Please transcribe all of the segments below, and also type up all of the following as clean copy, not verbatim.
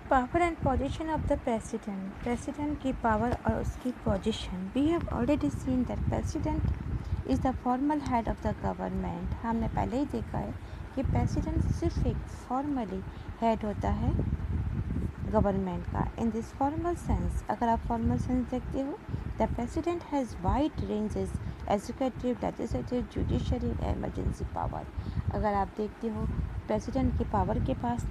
Power and position of the president, president की power और उसकी पोजीशन। We have already seen that president is the formal head of the government. हमने पहले ही देखा है कि प्रेसिडेंट सिर्फ एक फॉर्मली हेड होता है गवर्नमेंट का। इन दिस फॉर्मल सेंस, अगर आप फॉर्मल सेंस देखते हो, the president has wide ranges executive, legislative, judiciary, emergency power. अगर आप देखते हो प्रेसिडेंट की पावर के पास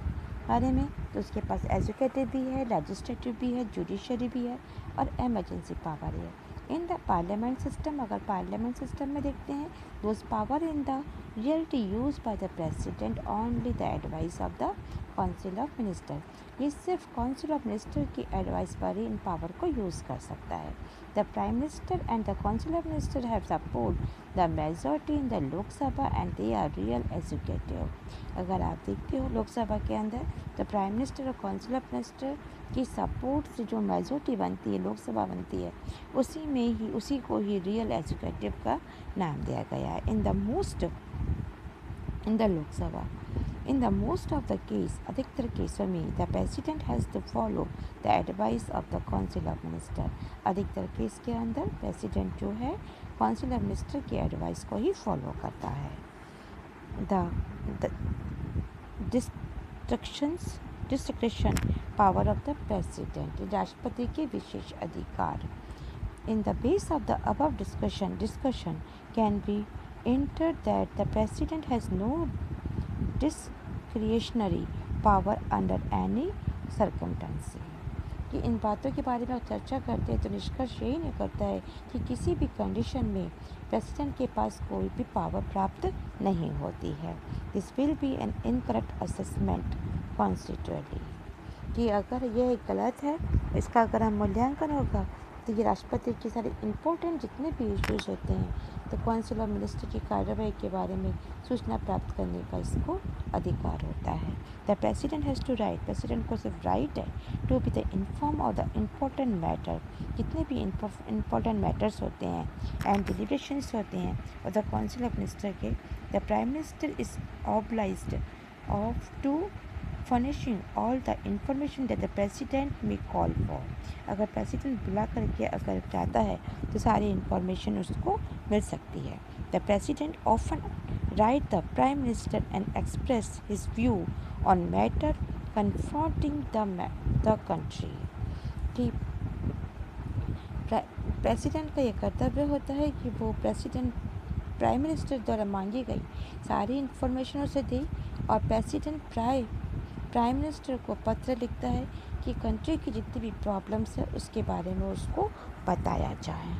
बारे में, तो उसके पास एग्जीक्यूटिव भी है, लेजिस्लेटिव भी है, जुडिशरी भी है और एमरजेंसी पावर है। इन द पार्लियामेंट सिस्टम, अगर पार्लियामेंट सिस्टम में देखते हैं, those power in the reality use by the president only the advice of the council of minister. ये सिर्फ काउंसिल ऑफ मिनिस्टर की एडवाइस पर ही इन पावर को यूज़ कर सकता है। The prime minister and the council of minister have support the majority in the Lok Sabha and they are real executive. अगर आप देखते हो लोकसभा के अंदर तो प्राइम मिनिस्टर और काउंसिल ऑफ मिनिस्टर की सपोर्ट से जो मेजॉरिटी बनती है, लोकसभा बनती है, उसी को ही रियल एग्जीक्यूटिव का नाम दिया गया है। In the Lok Sabha, in the most of the case, अधिकतर केसों में the president has to follow the advice of the council of minister. अधिकतर केस के अंदर प्रेसिडेंट जो है काउंसिल ऑफ मिनिस्टर की एडवाइस को ही फॉलो करता है। The description power of the president, राष्ट्रपति के विशेष अधिकार। In the base of the above discussion can be entered that the president has no discretionary power under any circumstance। कि इन बातों के बारे में चर्चा करते हैं तो निष्कर्ष यही निकलता है कि किसी भी कंडीशन में प्रेसिडेंट के पास कोई भी पावर प्राप्त नहीं होती है। This will be an incorrect assessment constitutionally, कि अगर यह गलत है, इसका अगर हम मूल्यांकन होगा तो ये राष्ट्रपति के सारे इम्पोर्टेंट जितने भी इश्यूज होते हैं तो काउंसिल ऑफ मिनिस्टर की कार्रवाई के बारे में सूचना प्राप्त करने का इसको अधिकार होता है। The president has to right, president को सिर्फ राइट है to be the inform of the important matter, जितने भी इम्पोर्टेंट मैटर्स होते हैं एंड डिलिब्रेशंस होते हैं और द काउंसिल ऑफ मिनिस्टर के, the prime minister is obliged of to furnishing all the information that the president may call for। अगर president बुला करके अगर चाहता है तो सारी इंफॉर्मेशन उसको मिल सकती है। The president often right the prime minister and express his view on matter confronting the country. कि प्रेसिडेंट का यह कर्तव्य होता है कि वो प्राइम मिनिस्टर द्वारा मांगी गई सारी इंफॉर्मेशन उसे दे और प्रेसिडेंट प्राइम मिनिस्टर को पत्र लिखता है कि कंट्री की जितनी भी प्रॉब्लम्स है उसके बारे में उसको बताया जाए।